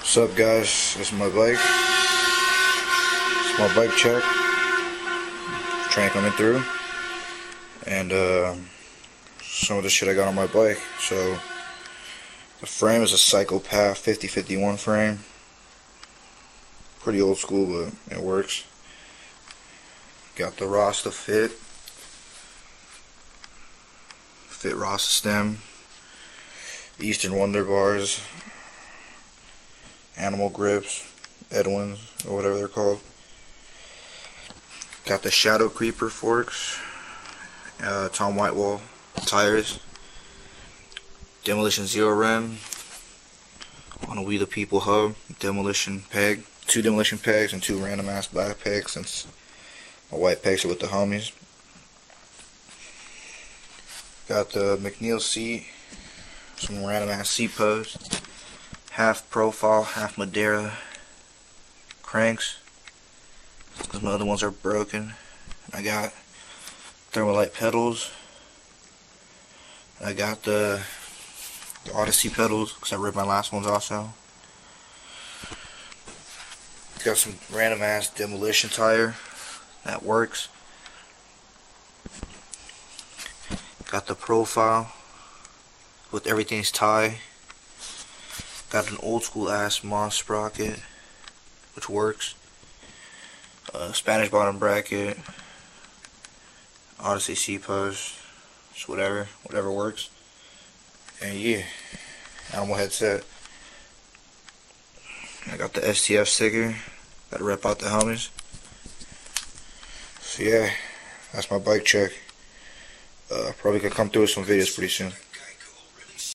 What's up, guys? This is my bike. This is my bike check. Train coming through, and some of the shit I got on my bike. So the frame is a Psychopath 5051 frame. Pretty old school, but it works. Got the Rasta fit Rasta stem, Eastern Wonder bars, Animal grips, Edwins, or whatever they're called. Got the Shadow Creeper forks, Tom Whitewall tires, Demolition Zero rim on a We the People hub, demolition peg, 2 demolition pegs and 2 random ass black pegs, since my white pegs are with the homies. Got the McNeil seat, some random ass seat posts, half profile, half Madeira cranks, because my other ones are broken. I got Thermalite pedals. I got the Odyssey pedals, because I ripped my last ones also. Got some random ass demolition tire that works. Got the profile with everything's tie. Got an old school ass Moss sprocket, which works. Spanish bottom bracket, Odyssey seat post, just whatever works. And yeah, animal headset. I got the STF sticker. Gotta rep out the homies. So yeah, that's my bike check. Probably gonna come through with some videos pretty soon.